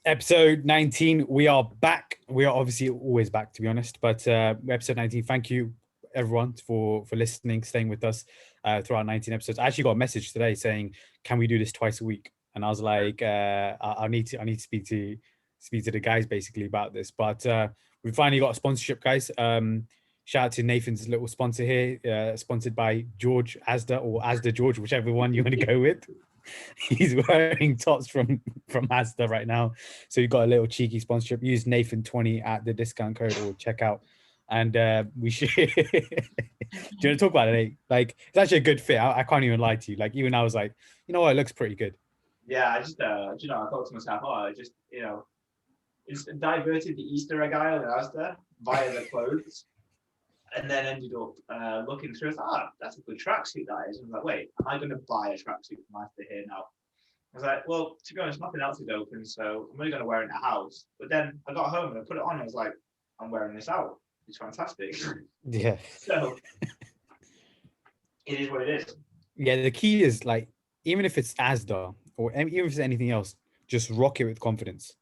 Episode 19, we are back. We are obviously always back, to be honest. But episode 19, thank you everyone for listening, staying with us throughout 19 episodes. I actually got a message today saying, "Can we do this twice a week?" And I was like, I need to speak to the guys basically about this. But we finally got a sponsorship, guys. Shout out to Nathan's little sponsor here, sponsored by George Asda or Asda George, whichever one you want to go with. He's wearing tops from Asda right now, so you got a little cheeky sponsorship. Use Nathan20 at the discount code or checkout, and we should. Do you want to talk about it? Like, it's actually a good fit. I can't even lie to you. Like, even I was like, you know what, it looks pretty good. Yeah, I just, I thought to myself, oh, I just, it's diverted the Easter egg aisle in Asda via the clothes, and then ended up looking through. I thought, that's a good tracksuit, that is. And I was like, wait, am I going to buy a tracksuit from Asda here now? I was like, well, to be honest, nothing else is open, so I'm only going to wear it in the house. But then I got home and I put it on, and I was like, I'm wearing this out. It's fantastic. Yeah, So it is what it is. yeah. The key is like, even if it's Asda or even if it's anything else, just rock it with confidence.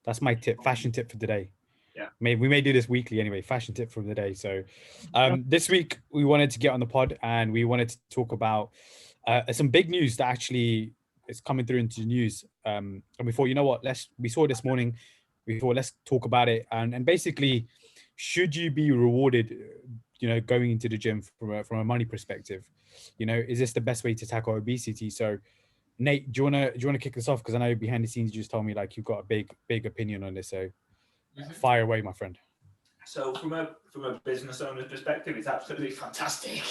That's my tip, fashion tip for today. Yeah. Maybe we may do this weekly anyway. Fashion tip from the day. So, this week we wanted to get on the pod and we wanted to talk about some big news that actually is coming through into the news. And we thought, you know what? We saw it this morning. We thought, let's talk about it. And basically, should you be rewarded? Going into the gym from a money perspective. Is this the best way to tackle obesity? So, Nate, do you wanna kick this off? Because I know behind the scenes you just told me like you've got a big opinion on this. So fire away, my friend. So from a business owner's perspective, it's absolutely fantastic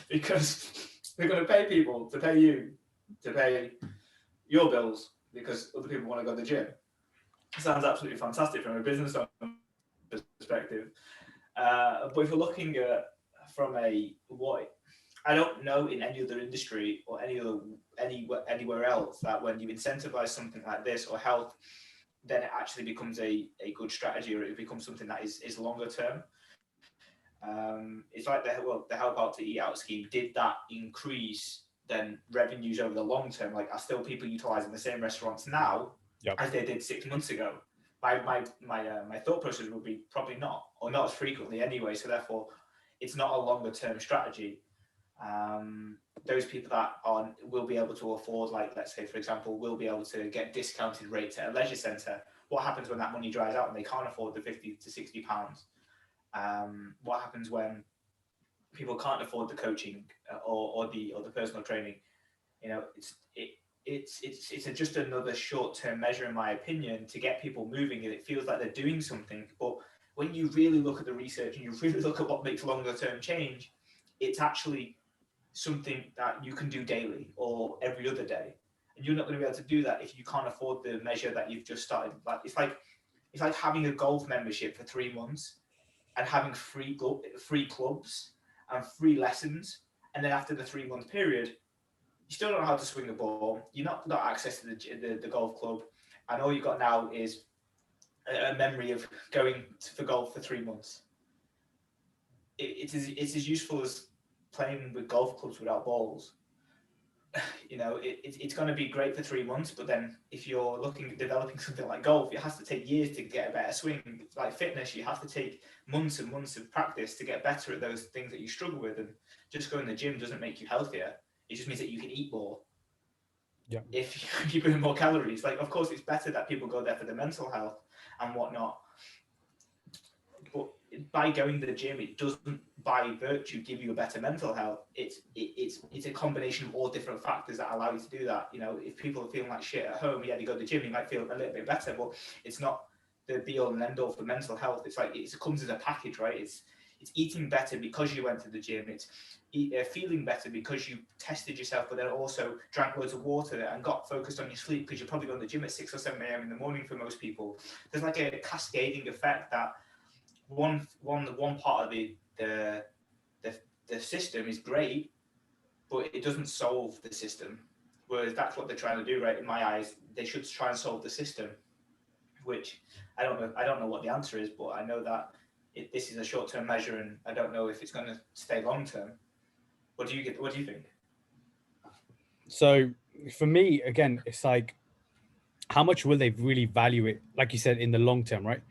because we're going to pay people to pay you to pay your bills because other people want to go to the gym. It sounds absolutely fantastic from a business owner perspective. But if we're looking at from a what I don't know in any other industry or anywhere else that when you incentivize something like this or health, then it actually becomes a good strategy or it becomes something that is longer term. It's like the help out to eat out scheme. Did that increase then revenues over the long term? Like, are still people utilizing the same restaurants now as they did 6 months ago? My thought process would be probably not, or not as frequently anyway. So therefore, it's not a longer term strategy. Those people that will be able to afford, like let's say for example, will be able to get discounted rates at a leisure centre. What happens when that money dries out and they can't afford the £50 to £60? What happens when people can't afford the coaching or the personal training? It's just another short-term measure, in my opinion, to get people moving, and it feels like they're doing something. But when you really look at the research and you really look at what makes longer-term change, it's actually something that you can do daily or every other day, and you're not going to be able to do that if you can't afford the measure that you've just started. Like it's like having a golf membership for 3 months and having free clubs and free lessons, and then after the 3 month period, you still don't know how to swing the ball. You're not got access to the golf club, and all you got now is a memory of going for golf for 3 months. It's as useful as playing with golf clubs without balls. It's going to be great for 3 months, but then if you're looking at developing something like golf, it has to take years to get a better swing. Like fitness, you have to take months and months of practice to get better at those things that you struggle with. And just going to the gym doesn't make you healthier. It just means that you can eat more. Yeah. If you burn more calories, like of course it's better that people go there for the mental health and whatnot. But by going to the gym, it doesn't by virtue give you a better mental health. It's a combination of all different factors that allow you to do that. If people are feeling like shit at home, yeah, they go to the gym, you might feel a little bit better, but it's not the be all and end all for mental health. It's like it comes as a package, right? It's eating better because you went to the gym. It's feeling better because you tested yourself, but then also drank loads of water and got focused on your sleep because you're probably going to the gym at 6 or 7 a.m. in the morning for most people. There's like a cascading effect that one part of the system is great, but it doesn't solve the system. Whereas that's what they're trying to do, right? In my eyes, they should try and solve the system, which I don't know what the answer is, but I know that this is a short-term measure, and I don't know if it's going to stay long-term. What do you think? So for me, again, it's like how much will they really value it, like you said, in the long term, right?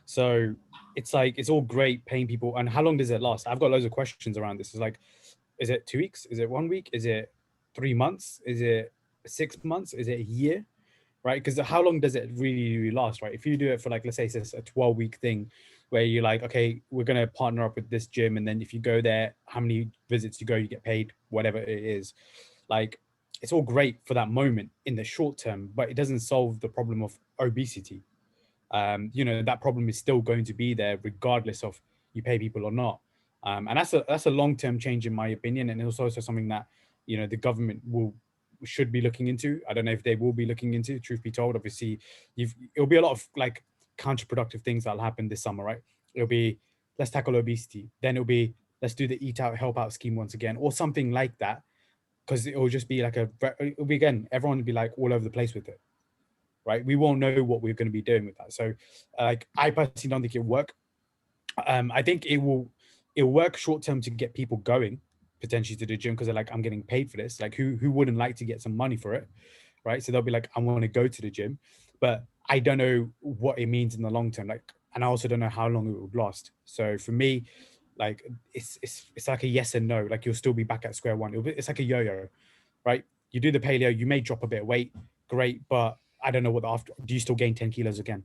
So it's like, it's all great paying people, and how long does it last? I've got loads of questions around this. It's like, is it 2 weeks? Is it 1 week? Is it 3 months? Is it 6 months? Is it a year? Right? Because how long does it really last, right? If you do it for, like, let's say it's a 12-week thing where you're like, okay, we're going to partner up with this gym, and then if you go there, how many visits you go, you get paid whatever it is. Like, it's all great for that moment in the short term, but it doesn't solve the problem of obesity. That problem is still going to be there regardless of you pay people or not. And that's a long-term change in my opinion, and it's also something that the government should be looking into. I don't know if they will be looking into, truth be told. Obviously, it'll be a lot of like counterproductive things that'll happen this summer, right? It'll be, let's tackle obesity, then it'll be, let's do the eat out help out scheme once again, or something like that, because it will just be like it'll be, again, everyone will be like all over the place with it, right? We won't know what we're going to be doing with that. So like, I personally don't think it'll work. I think it'll work short term to get people going potentially to the gym, because they're like, I'm getting paid for this. Like, who wouldn't like to get some money for it, right? So they'll be like, I want to go to the gym, but I don't know what it means in the long term. Like, and I also don't know how long it will last. So for me, like, it's like a yes and no. Like, you'll still be back at square one. It's like a yo-yo, right? You do the paleo, you may drop a bit of weight, great, but I don't know what the after. Do you still gain 10 kilos again?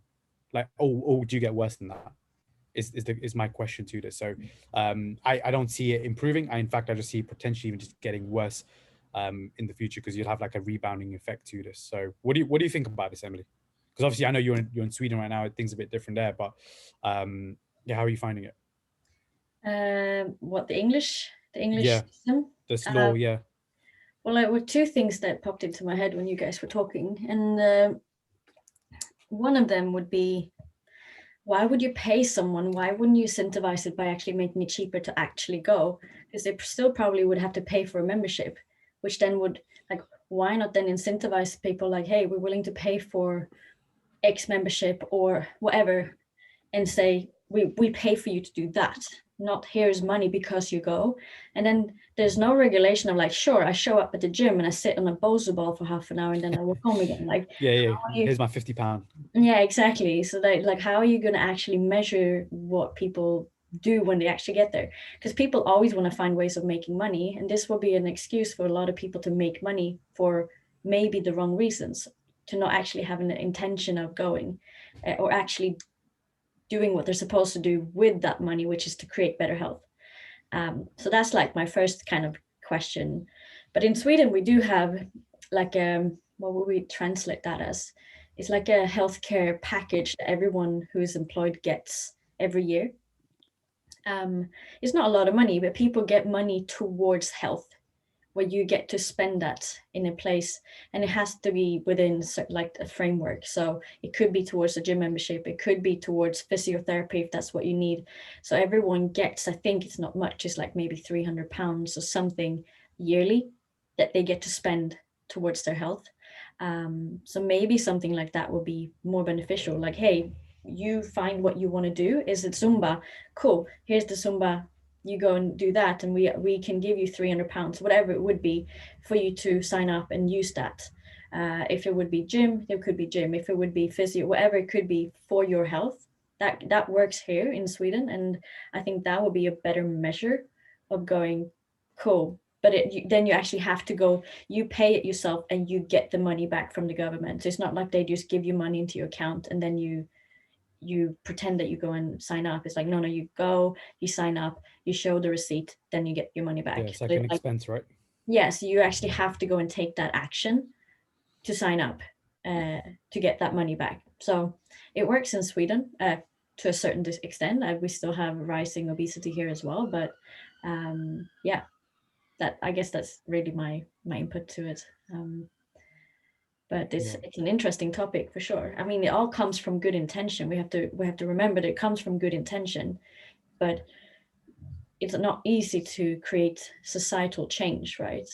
Like, or do you get worse than that? Is my question to this. So I don't see it improving. In fact, I just see potentially even just getting worse in the future, because you'll have like a rebounding effect to this. So what do you think about this, Emily? Because obviously I know you're in Sweden right now. Things are a bit different there, but yeah, how are you finding it? What, the English Yeah, system? this law, yeah. Well, there were two things that popped into my head when you guys were talking, and one of them would be, why would you pay someone? Why wouldn't you incentivize it by actually making it cheaper to actually go? Because they still probably would have to pay for a membership, which then would, like, why not then incentivize people like, hey, we're willing to pay for X membership or whatever, and say, we pay for you to do that, not here's money because you go. And then there's no regulation of like, sure, I show up at the gym and I sit on a Bosu ball for half an hour and then I walk home again. Like, yeah. Here's my £50. yeah, exactly. So that, like, how are you going to actually measure what people do when they actually get there? Because people always want to find ways of making money, and this will be an excuse for a lot of people to make money for maybe the wrong reasons, to not actually have an intention of going or actually doing what they're supposed to do with that money, which is to create better health. So that's like my first kind of question. But in Sweden, we do have like what would we translate that as? It's like a healthcare package that everyone who is employed gets every year. It's not a lot of money, but people get money towards health, where you get to spend that in a place, and it has to be within like a framework. So it could be towards a gym membership, it could be towards physiotherapy if that's what you need. So everyone gets, I think it's not much, it's like maybe £300 or something yearly that they get to spend towards their health. So maybe something like that will be more beneficial. Like, hey, you find what you want to do. Is it Zumba? Cool, here's the Zumba, you go and do that, and we can give you £300, whatever it would be, for you to sign up and use that. If it would be gym, it could be gym. If it would be physio, whatever it could be for your health, that works here in Sweden, and I think that would be a better measure of going, cool. But then you actually have to go, you pay it yourself and you get the money back from the government. So it's not like they just give you money into your account and then you pretend that you go and sign up. It's like, no, you go, you sign up, you show the receipt, then you get your money back. Yeah, it's like an expense, right? Yeah, so you actually have to go and take that action to sign up to get that money back. So it works in Sweden to a certain extent. We still have rising obesity here as well, but yeah, that, I guess that's really my input to it. But it's an interesting topic for sure. I mean, it all comes from good intention. We have to remember that it comes from good intention, but it's not easy to create societal change, right?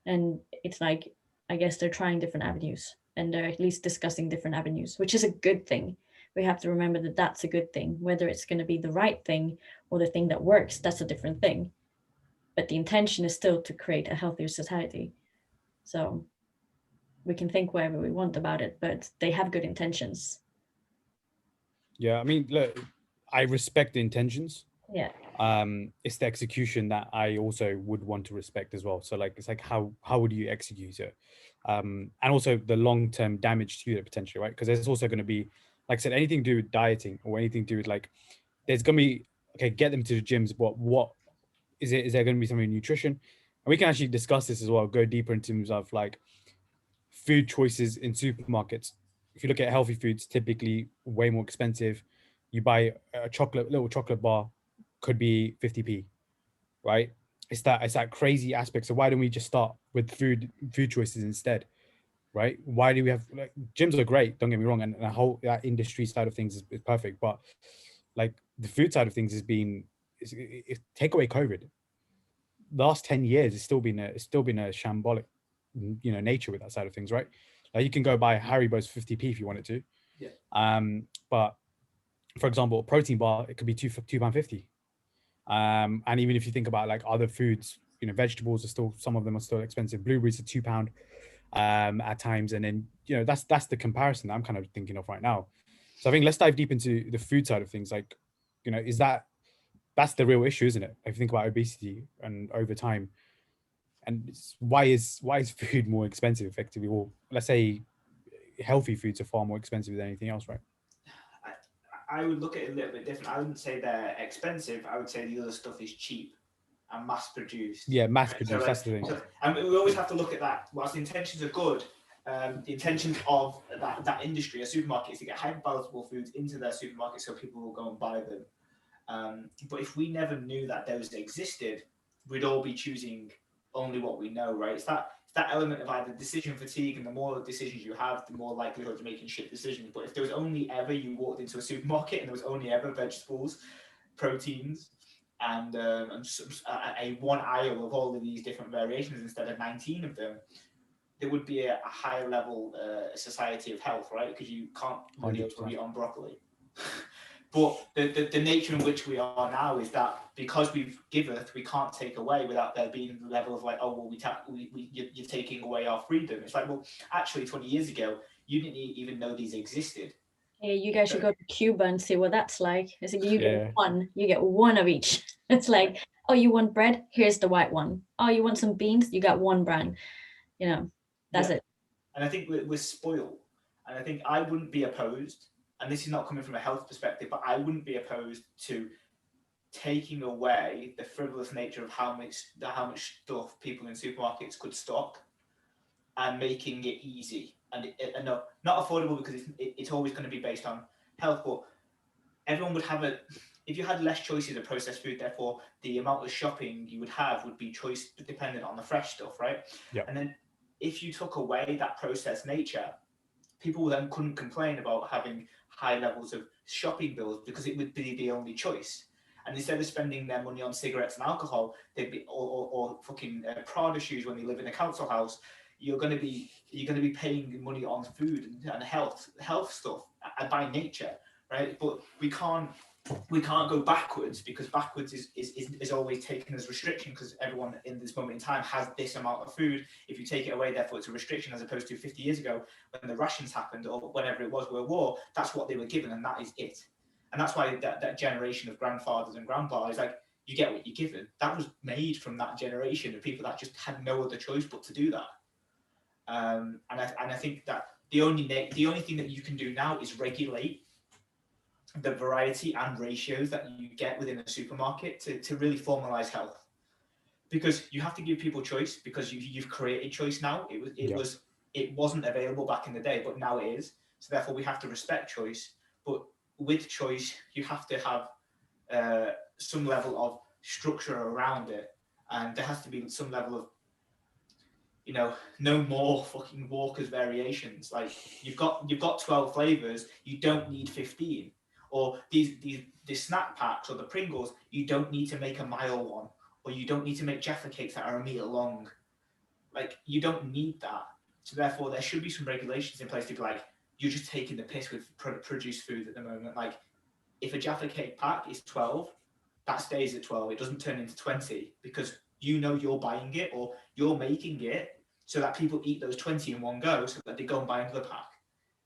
And it's like, I guess they're trying different avenues, and they're at least discussing different avenues, which is a good thing. We have to remember that that's a good thing. Whether it's going to be the right thing or the thing that works, that's a different thing. But the intention is still to create a healthier society. So we can think whatever we want about it, but they have good intentions. Yeah, I mean, look, I respect the intentions. Yeah. It's the execution that I also would want to respect as well. So like, it's like how would you execute it, and also the long-term damage to it potentially, right? Because there's also going to be, like I said, anything to do with dieting or anything to do with like, there's going to be, okay, get them to the gyms, but what is it? Is there going to be something in nutrition? And we can actually discuss this as well, go deeper in terms of like food choices in supermarkets. If you look at healthy foods, typically way more expensive. You buy a little chocolate bar, could be 50p, right? It's that crazy aspect. So why don't we just start with food choices instead, right? Why do we have, like, gyms are great, don't get me wrong, and the whole that industry side of things is perfect, but like the food side of things has been, take away COVID, the last 10 years it's still been a shambolic, nature with that side of things, right? Like you can go buy Haribo's 50p if you wanted to. Yeah. But for example, a protein bar, it could be £2.50. And even if you think about like other foods, vegetables are still, some of them are still expensive. Blueberries are £2 at times. And then, that's the comparison that I'm kind of thinking of right now. So I think let's dive deep into the food side of things. Like, that's the real issue, isn't it? If you think about obesity and over time, and why is food more expensive effectively? Or let's say healthy foods are far more expensive than anything else, right? I would look at it a little bit different. I wouldn't say they're expensive. I would say the other stuff is cheap and mass produced. Yeah, mass Right? produced. That's the thing. And we always have to look at that. Whilst the intentions are good, the intentions of that industry, a supermarket, is to get high palatable foods into their supermarket so people will go and buy them. But if we never knew that those existed, we'd all be choosing only what we know, right? It's that element of either decision fatigue, and the more decisions you have, the more likelihood of making shit decisions. But if there was only ever you walked into a supermarket and there was only ever vegetables, proteins, and a one aisle of all of these different variations instead of 19 of them, there would be a higher level society of health, right? Because you can't really 100%. overeat on broccoli. But the nature in which we are now is that because we've giveth, we can't take away without there being the level of like, oh, well, you're taking away our freedom. It's like, well, actually 20 years ago, you didn't even know these existed. Yeah, you guys should go to Cuba and see what that's like. It's like you Yeah. get one of each. It's like, oh, you want bread? Here's the white one. Oh, you want some beans? You got one brand. That's it. And I think we're spoiled. And I think I wouldn't be opposed, and this is not coming from a health perspective, but I wouldn't be opposed to taking away the frivolous nature of how much stuff people in supermarkets could stock and making it easy and not affordable, because it's always going to be based on health. But everyone would have if you had less choices of processed food, therefore the amount of shopping you would have would be choice dependent on the fresh stuff, right? Yeah. And then if you took away that processed nature, people then couldn't complain about having high levels of shopping bills because it would be the only choice. And instead of spending their money on cigarettes and alcohol, they'd be or fucking Prada shoes when they live in a council house. You're going to be paying money on food and health stuff by nature, right? But we can't go backwards, because backwards is always taken as restriction, because everyone in this moment in time has this amount of food. If you take it away, therefore it's a restriction, as opposed to 50 years ago when the rations happened, or whenever it was, World War, that's what they were given and that is it. And that's why that generation of grandfathers and grandpas, like, you get what you're given. That was made from that generation of people that just had no other choice but to do that. And I think that the only thing that you can do now is regulate the variety and ratios that you get within a supermarket to really formalize health, because you have to give people choice, because you've created choice now. It wasn't available back in the day, but now it is. So therefore we have to respect choice, but with choice you have to have some level of structure around it, and there has to be some level of, no more fucking Walker's variations. Like, you've got 12 flavors, you don't need 15. Or these snack packs or the Pringles, you don't need to make a mile one, or you don't need to make Jaffa cakes that are a meter long. Like, you don't need that. So therefore there should be some regulations in place to be like, you're just taking the piss with produced food at the moment. Like, if a Jaffa cake pack is 12, that stays at 12. It doesn't turn into 20, because you're buying it or you're making it so that people eat those 20 in one go, so that they go and buy another pack.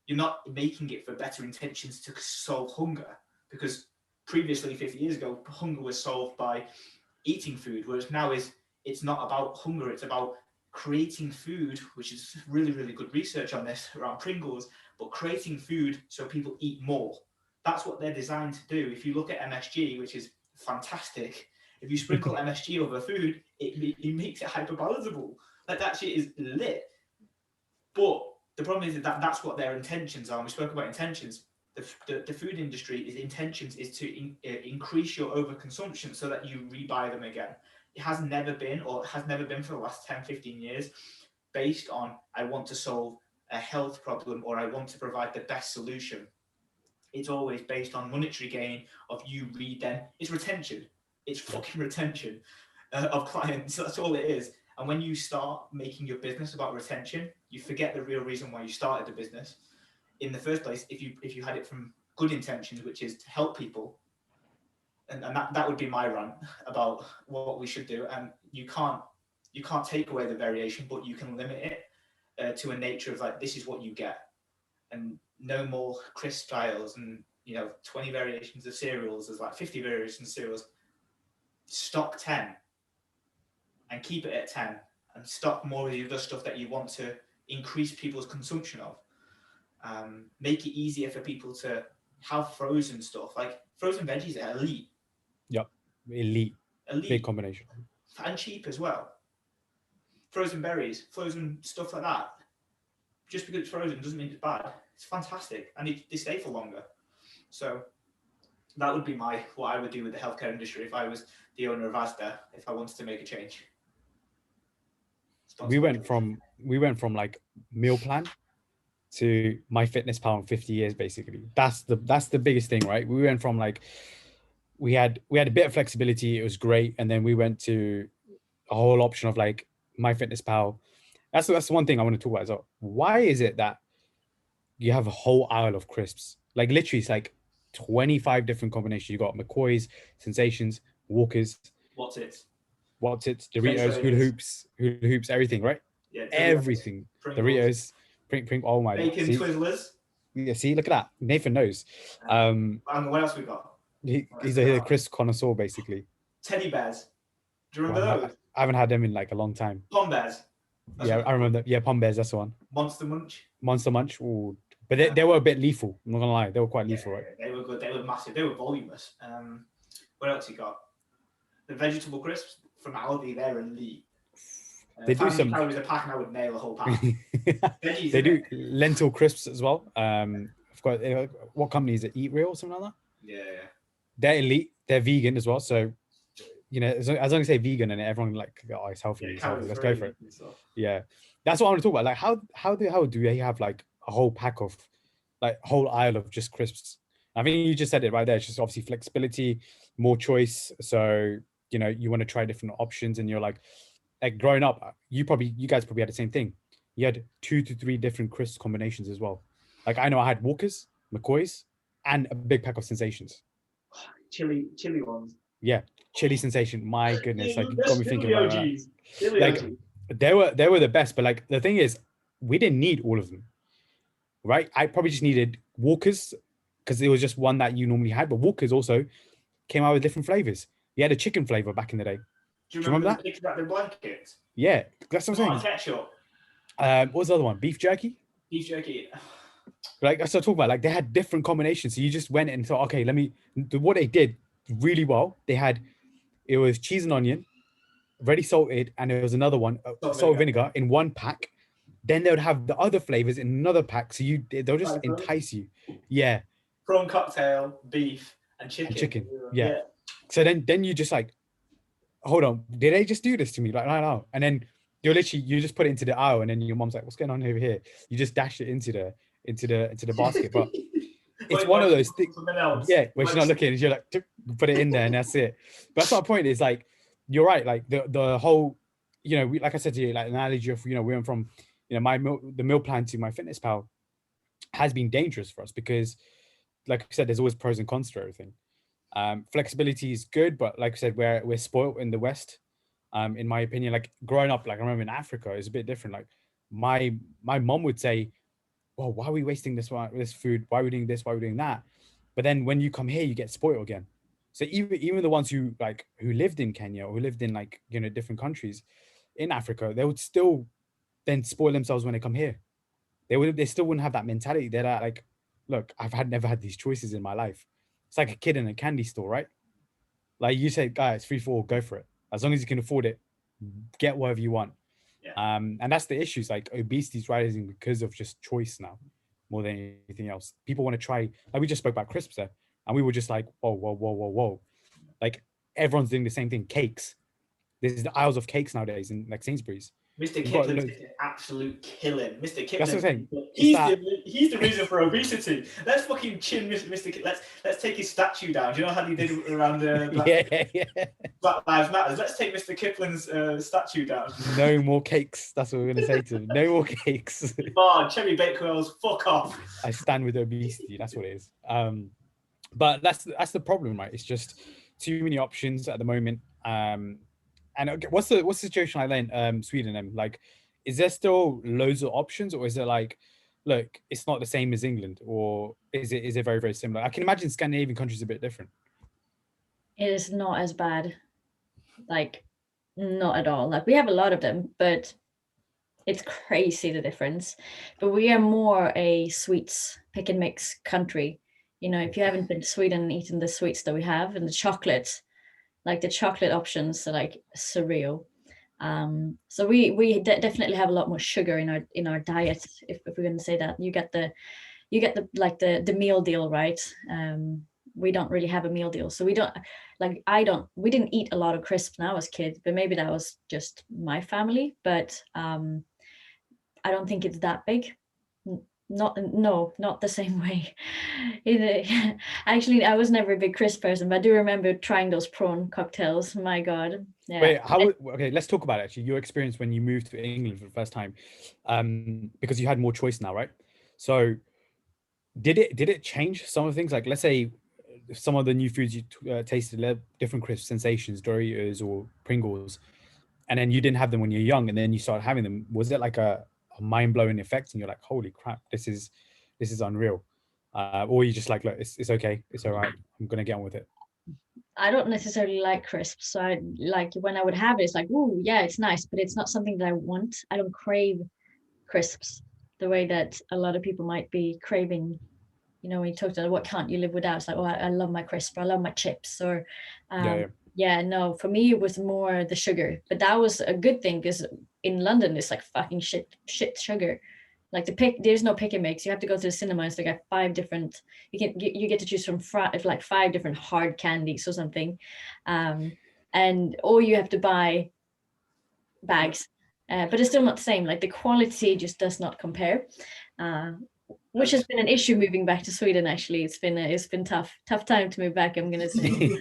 You're not making it for better intentions to solve hunger, because previously, 50 years ago, hunger was solved by eating food, whereas now it's not about hunger, it's about creating food, which is really, really good research on this around Pringles, but creating food so people eat more. That's what they're designed to do. If you look at MSG, which is fantastic, if you sprinkle MSG over food, it makes it hyperpalatable. Like, that shit is lit. But the problem is that that's what their intentions are. And we spoke about intentions. The food industry's intentions is to increase your overconsumption so that you rebuy them again. It has never been, or has never been for the last 10, 15 years, based on, I want to solve a health problem, or I want to provide the best solution. It's always based on monetary gain of you read them. It's retention. It's fucking retention of clients. That's all it is. And when you start making your business about retention, you forget the real reason why you started the business in the first place. If you had it from good intentions, which is to help people, and that would be my rant about what we should do. And you can't take away the variation, but you can limit it to a nature of, like, this is what you get, and no more crisp styles and 20 variations of cereals. There's like 50 variations of cereals. Stock 10 and keep it at 10, and stock more of the other stuff that you want to increase people's consumption of. Make it easier for people to have frozen stuff. Like, frozen veggies are elite. Yep, elite. Big combination. And cheap as well. Frozen berries, frozen stuff like that. Just because it's frozen doesn't mean it's bad. It's fantastic, and they stay for longer. So that would be what I would do with the healthcare industry if I was the owner of Asda, if I wanted to make a change. We went from like meal plan to MyFitnessPal in 50 years, basically. That's the biggest thing, right? We went from, like, we had a bit of flexibility, it was great, and then we went to a whole option of, like, MyFitnessPal. That's the one thing I want to talk about. So why is it that you have a whole aisle of crisps? Like, literally, it's like 25 different combinations. You got McCoy's, Sensations, Walkers, What's it, Doritos, hula hoops, everything, right? Yeah, everything. Pringles. Doritos, oh my. Bacon Twizzlers. Yeah, see, look at that. Nathan knows. And what else we got? He's a crisp connoisseur, basically. Teddy bears. Do you remember those? I haven't had them in, like, a long time. Pom bears. I remember. Yeah, Pom Bears, that's the one. Monster Munch. Ooh. But they were a bit lethal. I'm not gonna lie, they were quite lethal, right? They were good. They were massive. They were voluminous. What else you got? The vegetable crisps from Aldi. They're elite. They do some calories a pack, and I would nail a whole pack. Veggies, they do lentil crisps as well. I've got, what company is it? Eat Real or something like that? Yeah. They're elite. They're vegan as well. So, as long as I say vegan and everyone, like, oh, it's healthy. Yeah, it's healthy. Let's free go for it. Yeah, that's what I want to talk about. Like, how do they have, like, a whole pack of, like, whole aisle of just crisps? I mean, you just said it right there. It's just obviously flexibility, more choice. So, you want to try different options, and you're like growing up, you guys probably had the same thing. You had 2 to 3 different crisp combinations as well. Like, I know I had Walkers, McCoy's, and a big pack of Sensations. Chili ones. Yeah, chili Sensation. My goodness, like, you got me thinking about that. Like, they were the best, but, like, the thing is, we didn't need all of them, right? I probably just needed Walkers because it was just one that you normally had, but Walkers also came out with different flavors. You had a chicken flavor back in the day. Do you remember that? Chicken wrapped in blankets? Yeah, that's what I'm saying. Ketchup. What was the other one? Beef jerky. Like, that's what I'm talking about. Like, they had different combinations. So you just went and thought, okay, what they did really well. It was cheese and onion, ready salted, and there was another one, salt vinegar in one pack. Then they would have the other flavors in another pack. So they'll just entice you. Yeah. Prawn cocktail, beef, and chicken. Yeah. So then you just, like, hold on, did they just do this to me? Like, no. And then you just put it into the aisle, and then your mom's like, what's going on over here? You just dash it into the basket. But it's one of those things. Yeah, where she's not looking, and you're like, put it in there, and that's it. But that's our point. Is, like, you're right. Like, the whole, like I said to you, like, analogy of, we went from, the meal plan to MyFitnessPal has been dangerous for us because, like I said, there's always pros and cons to everything. Flexibility is good, but like I said, we're spoiled in the West. in my opinion. Like growing up, like I remember in Africa, it's a bit different. Like my mom would say, well, why are we wasting this food? Why are we doing this? Why are we doing that? But then when you come here, you get spoiled again. So even the ones who lived in Kenya or who lived in like, you know, different countries in Africa, they would still then spoil themselves when they come here. They still wouldn't have that mentality. They're like, look, never had these choices in my life. It's like a kid in a candy store, right? Like you say, guys, free for all, go for it. As long as you can afford it, get whatever you want. Yeah. And that's the issue. It's like obesity is rising because of just choice now, more than anything else. People want to try, like we just spoke about crisps there, and we were just like, whoa, whoa, whoa, whoa, whoa. Like everyone's doing the same thing. Cakes. There's the aisles of cakes nowadays in like Sainsbury's. Mr. Kiplin's an absolute killing. Mr. Kiplin, That's what I'm saying. He's the reason for obesity. Let's fucking chin Mr. Kiplin. Let's take his statue down. Do you know how he did around Black Lives Matter? Let's take Mr. Kiplin's statue down. No more cakes. That's what we're gonna say to him. No more cakes. Oh, cherry bakewells, fuck off. I stand with obesity. That's what it is. But that's the problem, right? It's just too many options at the moment. And what's the situation like then, Sweden? Like, is there still loads of options, or is it like, look, it's not the same as England, or is it very, very similar? I can imagine Scandinavian countries are a bit different. It is not as bad, like not at all. Like we have a lot of them, but it's crazy the difference. But we are more a sweets pick and mix country. You know, if you haven't been to Sweden and eaten the sweets that we have and the chocolates, like the chocolate options are like surreal. So we definitely have a lot more sugar in our diet. If we're going to say that, you get the like the meal deal, right? We don't really have a meal deal, so we we didn't eat a lot of crisps when I was a kid, but maybe that was just my family. But I don't think it's that big. Not the same way. Actually, I was never a big crisp person, but I do remember trying those prawn cocktails. My God. Yeah. Wait, okay, let's talk about it, actually your experience when you moved to England for the first time, because you had more choice now, right? So did it change some of the things? Like, let's say some of the new foods you tasted, different crisp sensations, Doritos or Pringles, and then you didn't have them when you're young, and then you started having them. Was it like a mind-blowing effect, and you're like, holy crap, this is unreal? Or you just like, look, it's okay, it's all right, I'm gonna get on with it? I don't necessarily like crisps, so I like when I would have it, it's like, oh yeah, it's nice, but it's not something that I want. I don't crave crisps the way that a lot of people might be craving. You know, when you talk to them, what can't you live without? It's like, oh, I love my crisp, or I love my chips, or yeah, no, for me it was more the sugar, but that was a good thing because in London it's like fucking shit sugar. Like there's no pick and mix. You have to go to the cinema. So they got 5 different. You get to choose from like 5 different hard candies or something, and or you have to buy bags, but it's still not the same. Like the quality just does not compare. Which has been an issue moving back to Sweden. Actually, it's been tough time to move back, I'm gonna say.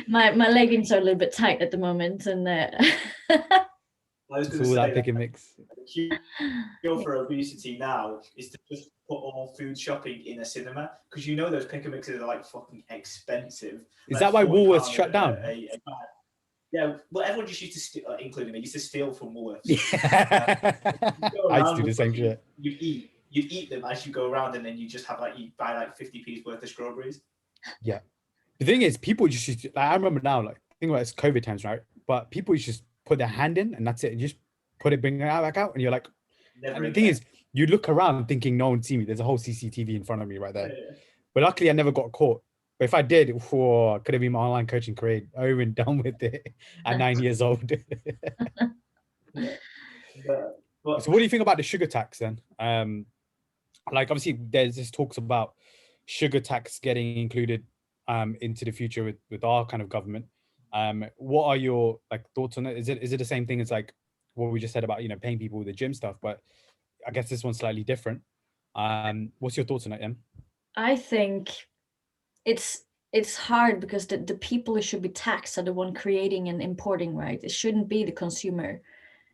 my leggings are a little bit tight at the moment, and I was going to say that pick and mix. The cure for obesity now is to just put all food shopping in a cinema, because you know those pick and mixes are like fucking expensive. Is like that why Woolworths shut down? Yeah, well, everyone just used to steal, including me, used to steal from Woolworths. Yeah. I used to do the same shit. You'd eat them as you go around, and then you just have you buy like 50p's worth of strawberries. Yeah. The thing is, people just used to, like, I remember now, like, think about it's COVID times, right? But people used to just put their hand in, and that's it. And just bring it back out, and you're like, and the thing is, you look around thinking no one see me. There's a whole CCTV in front of me right there. Yeah. But luckily, I never got caught. But if I did, could have been my online coaching career over and done with it at 9 years old. So what do you think about the sugar tax then? Like, obviously, there's this talks about sugar tax getting included into the future with our kind of government. What are your thoughts on it? Is it the same thing as like what we just said about, paying people with the gym stuff? But I guess this one's slightly different. What's your thoughts on it, Em? I think it's hard because the people who should be taxed are the one creating and importing, right? It shouldn't be the consumer.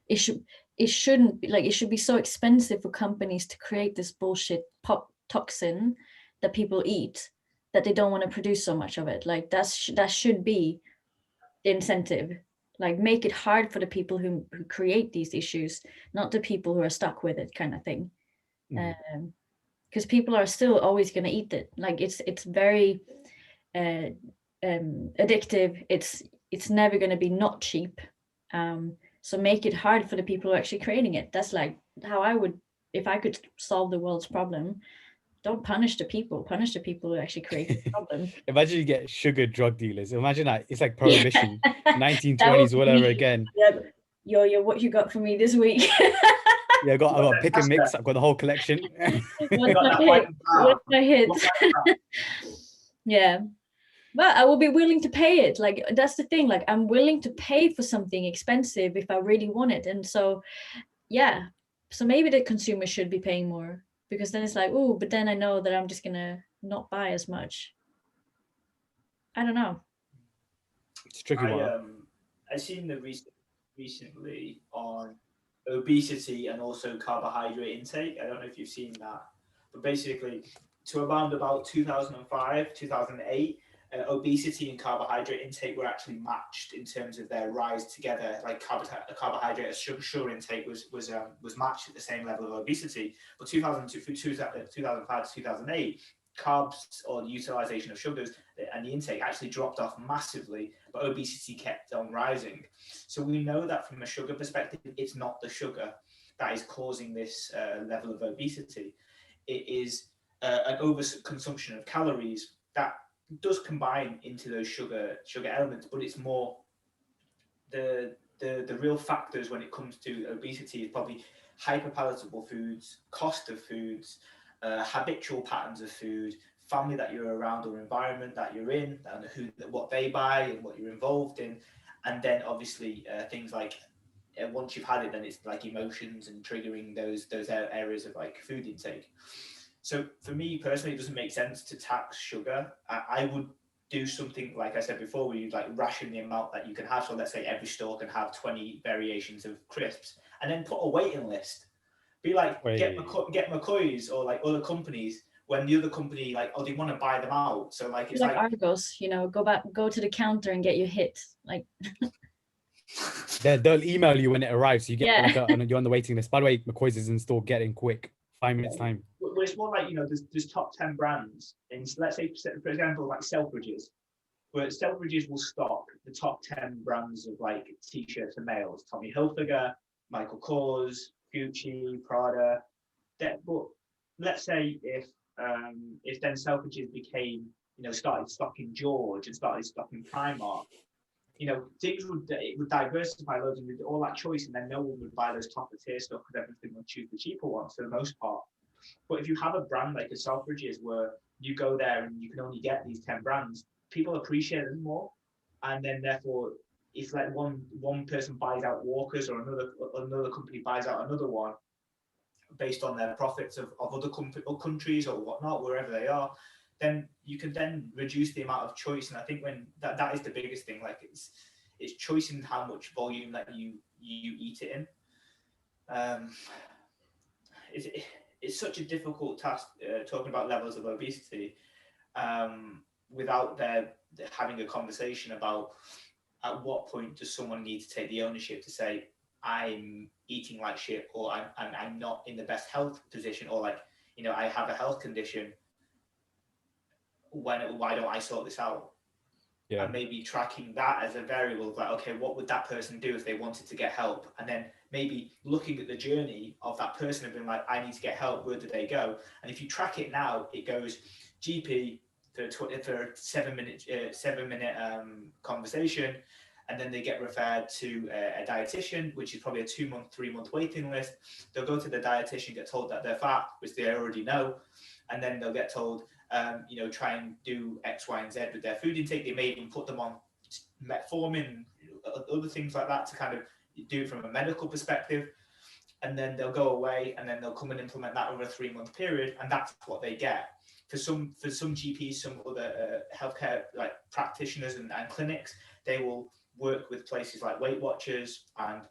It shouldn't be like, it should be so expensive for companies to create this bullshit pop toxin that people eat that they don't want to produce so much of it. Like that should be incentive. Like make it hard for the people who create these issues, not the people who are stuck with it, kind of thing. Because people are still always going to eat it. Like it's very addictive. It's never going to be not cheap. So make it hard for the people who are actually creating it. That's like how I would, if I could solve the world's problem. Don't punish the people. Punish the people who actually create the problem. Imagine you get sugar drug dealers. Imagine that. It's like prohibition, Yeah. 1920s, whatever again. Yeah. Yo, what you got for me this week? Yeah, I got pick and mix. I've got the whole collection. What's my hit? Yeah. But I will be willing to pay it. Like, that's the thing. Like, I'm willing to pay for something expensive if I really want it. And so, yeah. So maybe the consumer should be paying more, because then it's like, oh, but then I know that I'm just going to not buy as much. I don't know. It's a tricky one. I've seen the recently on obesity and also carbohydrate intake. I don't know if you've seen that, but basically to around about 2005, 2008, obesity and carbohydrate intake were actually matched in terms of their rise together. Like carbohydrate and sugar intake was matched at the same level of obesity. But 2005 to 2008, carbs, or the utilization of sugars and the intake, actually dropped off massively, but obesity kept on rising. So we know that from a sugar perspective, it's not the sugar that is causing this level of obesity. It is an overconsumption of calories that does combine into those sugar elements, but it's more the real factors when it comes to obesity is probably hyperpalatable foods, cost of foods, habitual patterns of food, family that you're around or environment that you're in, and what they buy and what you're involved in, and then obviously things like once you've had it, then it's like emotions and triggering those areas of like food intake. So for me personally, it doesn't make sense to tax sugar. I would do something like I said before, where you like ration the amount that you can have. So let's say every store can have 20 variations of crisps, and then put a waiting list. Be like, get McCoy's or like other companies, when the other company like, oh, they want to buy them out. So like it's like Argos, go to the counter and get your hit. Like they'll email you when it arrives. So you get you're on the waiting list. By the way, McCoy's is in store. Get in quick. 5 minutes time. Well, it's more like, there's top 10 brands, and let's say, for example, like Selfridges, where Selfridges will stock the top 10 brands of like t-shirts for males: Tommy Hilfiger, Michael Kors, Gucci, Prada. But let's say if then Selfridges became, started stocking George and started stocking Primark, things would diversify loads, and all that choice, and then no one would buy those top of tier stuff because everything would choose the cheaper ones for the most part. But if you have a brand like a Selfridges, where you go there and you can only get these 10 brands, people appreciate them more, and then therefore, if like one person buys out Walkers, or another company buys out another one, based on their profits of other countries or whatnot, wherever they are, then you can then reduce the amount of choice. And I think when that is the biggest thing, like it's choice in how much volume that you eat it in. It's such a difficult task talking about levels of obesity without having a conversation about at what point does someone need to take the ownership to say, I'm eating like shit, or I'm not in the best health position, or like, I have a health condition. Why don't I sort this out? Yeah. And maybe tracking that as a variable of like, okay, what would that person do if they wanted to get help? And then maybe looking at the journey of that person and being like, I need to get help, where do they go? And if you track it now, it goes GP for a 7 minute conversation, and then they get referred to a dietitian, which is probably a 2-month, 3-month waiting list. They'll go to the dietitian, get told that they're fat, which they already know, and then they'll get told, try and do X, Y, and Z with their food intake. They may even put them on metformin, other things like that, to kind of do it from a medical perspective. And then they'll go away, and then they'll come and implement that over a 3-month period, and that's what they get. For some GPs, some other healthcare like practitioners and clinics, they will work with places like Weight Watchers and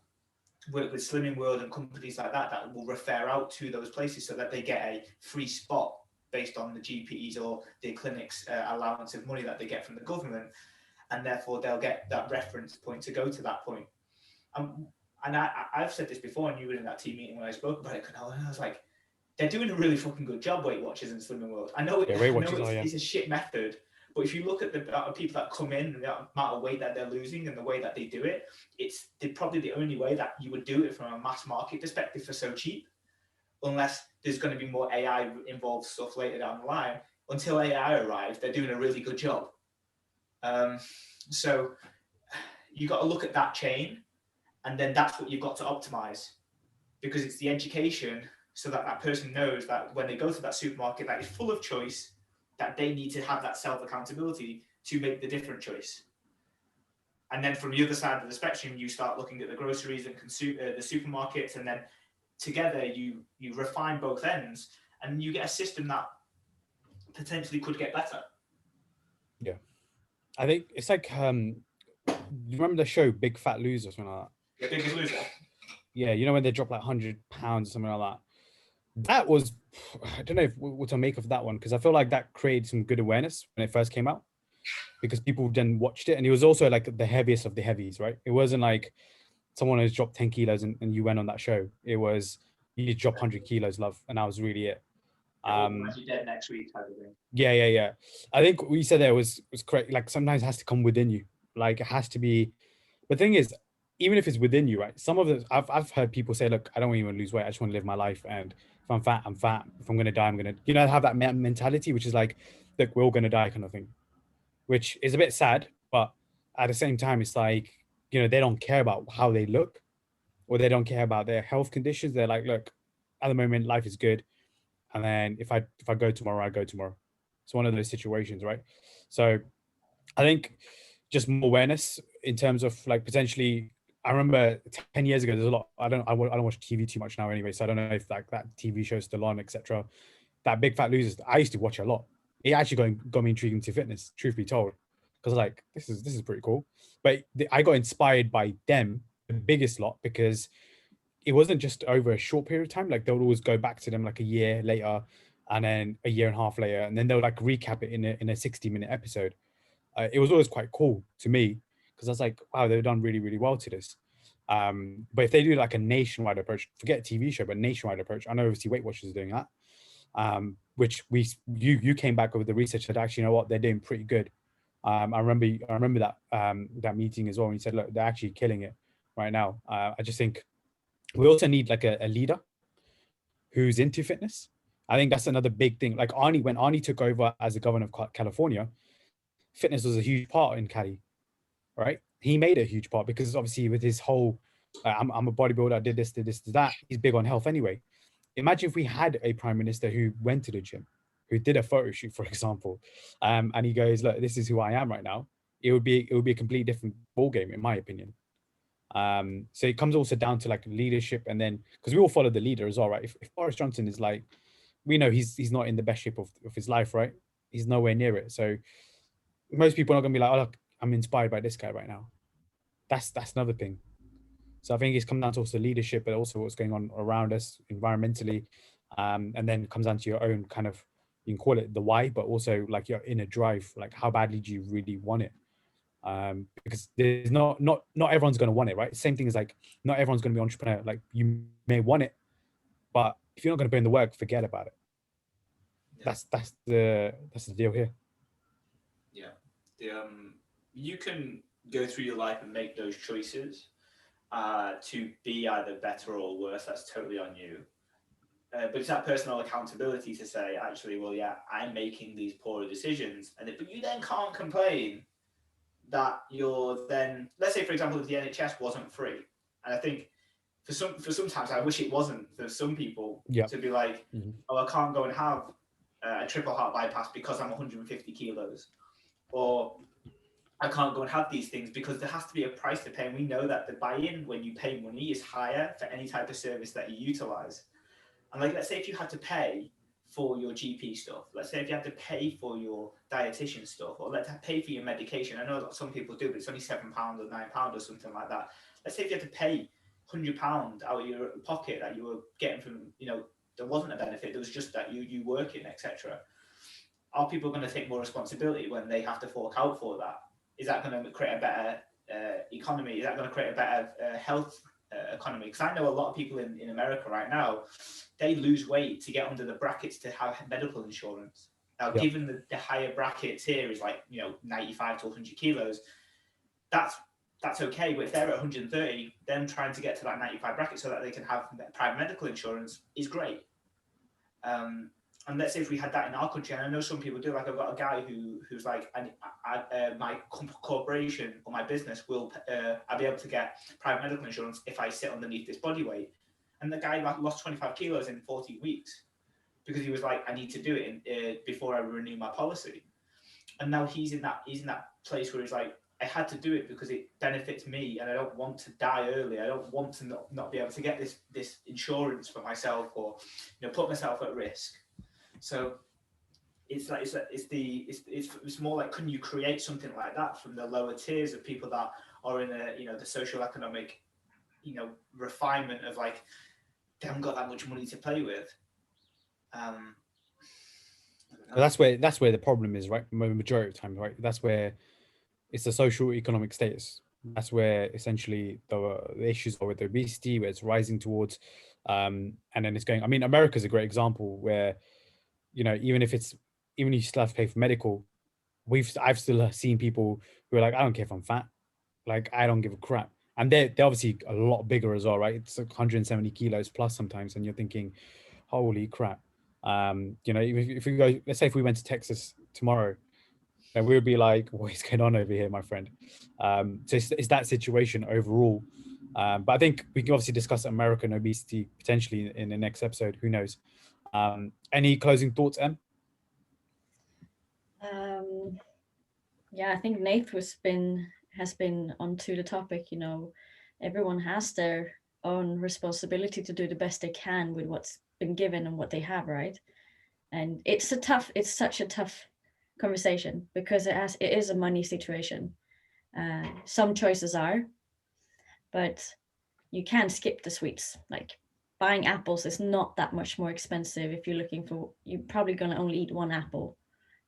work with Slimming World and companies like that will refer out to those places, so that they get a free spot based on the GPs or the clinic's allowance of money that they get from the government. and therefore they'll get that reference point to go to that point. And I've said this before, and you were in that team meeting when I spoke about it, and I was like, they're doing a really fucking good job, Weight Watchers in Slimming World. I know, it's a shit method, but if you look at the people that come in and the amount of weight that they're losing and the way that they do it, it's probably the only way that you would do it from a mass market perspective for so cheap, unless there's going to be more AI involved stuff later down the line. Until AI arrives, they're doing a really good job. So you got to look at that chain, and then that's what you've got to optimize, because it's the education so that that person knows that when they go to that supermarket that is full of choice, that they need to have that self-accountability to make the different choice. And then from the other side of the spectrum, you start looking at the groceries and the supermarkets, and then together you refine both ends, and you get a system that potentially could get better. Yeah, I think it's like you remember the show Big Fat Loser or something like that? Yeah, Biggest Loser. Yeah, you know when they drop like 100 pounds or something like that. That was, I don't know what to make of that one, because I feel like that created some good awareness when it first came out, because people then watched it, and it was also like the heaviest of the heavies, right? It wasn't like someone has dropped 10 kilos and you went on that show. It was, you drop 100 kilos, love, and that was really it. You're dead next week type of thing. Yeah. I think what you said there was correct. Like sometimes it has to come within you. Like it has to be. The thing is, even if it's within you, right? Some of the I've heard people say, look, I don't even lose weight. I just want to live my life. And if I'm fat, I'm fat. If I'm gonna die, I'm gonna, have that mentality, which is like, look, we're all gonna die kind of thing, which is a bit sad. But at the same time, it's like, they don't care about how they look, or they don't care about their health conditions. They're like, look, at the moment, life is good. And then if I go tomorrow, I go tomorrow. It's one of those situations, right? So I think just more awareness in terms of like potentially. I remember 10 years ago, there's a lot. I don't watch TV too much now anyway, so I don't know if like that TV show is still on, etc. That Big Fat Losers, I used to watch a lot. It actually got me intrigued into fitness, truth be told, because like this is pretty cool. But I got inspired by them, the biggest lot, because it wasn't just over a short period of time. Like they would always go back to them like a year later, and then a year and a half later, and then they'll like recap it in a 60-minute episode. It was always quite cool to me, because I was like, wow, they've done really, really well to this. But if they do like a nationwide approach, forget a TV show, but nationwide approach, I know obviously Weight Watchers is doing that, which you came back with the research that actually, you know what, they're doing pretty good. I remember that that meeting as well, when you said, look, they're actually killing it right now. I just think we also need like a leader who's into fitness. I think that's another big thing. Like Arnie, when Arnie took over as the governor of California, fitness was a huge part in Cali, right? He made a huge part because obviously with his whole, I'm a bodybuilder, I did this, did that. He's big on health anyway. Imagine if we had a prime minister who went to the gym, who did a photo shoot, for example, and he goes, look, this is who I am right now. It would be a completely different ball game, in my opinion. So it comes also down to like leadership, and then because we all follow the leader as well, right? If Boris Johnson is like, we know he's not in the best shape of his life, right? He's nowhere near it. So most people are not gonna be like, oh look, I'm inspired by this guy right now. That's another thing. So I think it's come down to also leadership, but also what's going on around us environmentally, and then it comes down to your own kind of, you can call it the why, but also like your inner drive, like how badly do you really want it? Because there's not everyone's going to want it, right? Same thing as like not everyone's going to be entrepreneur. Like you may want it, but if you're not going to put in the work, forget about it. Yeah. That's the deal here. Yeah, you can go through your life and make those choices to be either better or worse. That's totally on you. But it's that personal accountability to say, actually, well, yeah, I'm making these poorer decisions, but you then can't complain that you're then, let's say, for example, if the NHS wasn't free, and I think for sometimes I wish it wasn't for some people to be like, oh, I can't go and have a triple heart bypass because I'm 150 kilos, or I can't go and have these things because there has to be a price to pay. And we know that the buy-in when you pay money is higher for any type of service that you utilize. And like, let's say if you had to pay for your GP stuff, let's say if you had to pay for your dietitian stuff, or let's pay for your medication. I know that some people do, but it's only £7 or £9 or something like that. Let's say if you had to pay £100 out of your pocket that you were getting from, there wasn't a benefit, there was just that you working, etc. Are people going to take more responsibility when they have to fork out for that? is that going to create a better economy? Is that going to create a better health economy? Because I know a lot of people in America right now, they lose weight to get under the brackets to have medical insurance. Now, given the higher brackets here is like, 95 to 100 kilos, that's okay. But if they're at 130, them trying to get to that 95 bracket so that they can have private medical insurance is great. And let's say if we had that in our country, and I know some people do, like I've got a guy who's like, my corporation or my business will, I'll be able to get private medical insurance if I sit underneath this body weight. And the guy lost 25 kilos in 14 weeks because he was like, I need to do it before I renew my policy. And now he's in that place where he's like, I had to do it because it benefits me, and I don't want to die early. I don't want to not be able to get this insurance for myself, or put myself at risk. So it's more like, can you create something like that from the lower tiers of people that are in the social economic refinement of like they haven't got that much money to play with. That's where the problem is, right? Majority of the time, right? That's where it's the social economic status. That's where essentially the issues are with obesity, where it's rising towards, and then it's going. I mean, America's a great example where, even if you still have to pay for medical, I've still seen people who are like, I don't care if I'm fat, like I don't give a crap, and they're obviously a lot bigger as well, right? It's like 170 kilos plus sometimes, and you're thinking, holy crap. If we go, let's say if we went to Texas tomorrow, then we would be like, what is going on over here, my friend? So it's that situation overall. But I think we can obviously discuss American obesity potentially in the next episode. Who knows? Any closing thoughts, Em? Yeah, I think Nath has been onto the topic. Everyone has their own responsibility to do the best they can with what's been given and what they have, right? And it's such a tough conversation because it is a money situation. Some choices are, but you can skip the sweets. Like buying apples is not that much more expensive if you're probably going to only eat one apple.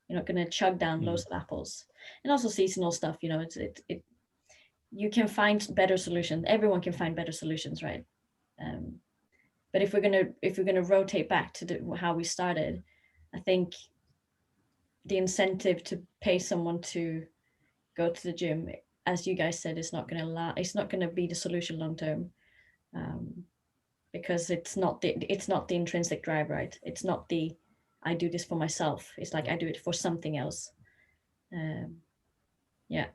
You're not going to chug down loads of apples. And also seasonal stuff, you can find better solutions. Everyone can find better solutions, right? But if we're gonna rotate back to how we started, I think the incentive to pay someone to go to the gym, as you guys said, is not going to be the solution long term, because it's not the intrinsic drive, right? It's not the I do this for myself. It's like I do it for something else. Yeah,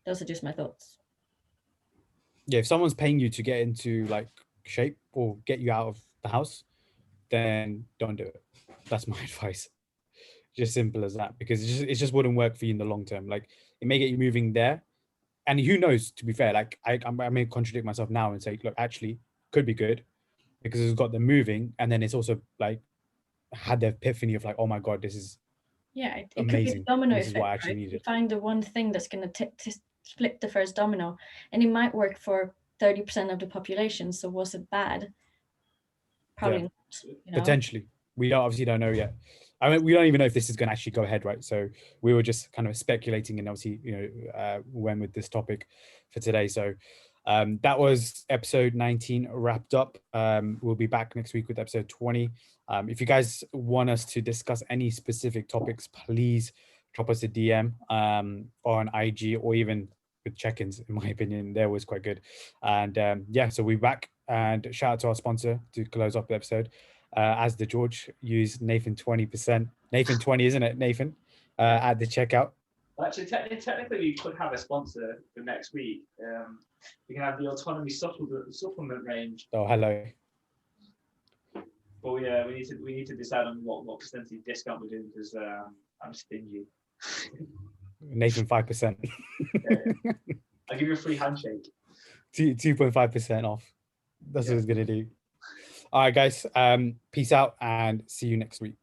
those are just my thoughts. Yeah, if someone's paying you to get into like shape or get you out of the house, then don't do it. That's my advice. Just simple as that, because it just wouldn't work for you in the long term. Like it may get you moving there, and who knows? To be fair, like I may contradict myself now and say, look, actually, could be good because it's got them moving, and then it's also like had the epiphany of like, oh my god, this is it amazing. Could be a domino this is effect, what I actually right? needed. You find the one thing that's going to flip the first domino, and it might work for 30% of the population. So was it bad? Probably not. Potentially. We obviously don't know yet. I mean, we don't even know if this is going to actually go ahead, right? So we were just kind of speculating, and obviously, went with this topic for today. So that was episode 19 wrapped up. We'll be back next week with episode 20. If you guys want us to discuss any specific topics, please drop us a DM on IG, or even with check-ins. In my opinion, they're always quite good. And so we're back. And shout out to our sponsor to close off the episode. As the George, use Nathan 20%. Nathan 20, isn't it, Nathan? At the checkout. Actually, technically, we could have a sponsor for next week. We can have the autonomy supplement range. Oh, hello. But yeah, we need to decide on what percentage discount we're doing, because I'm stingy. Nathan 5%. Yeah. I'll give you a free handshake. 2.5% off. That's what it's gonna do. All right, guys. Peace out and see you next week.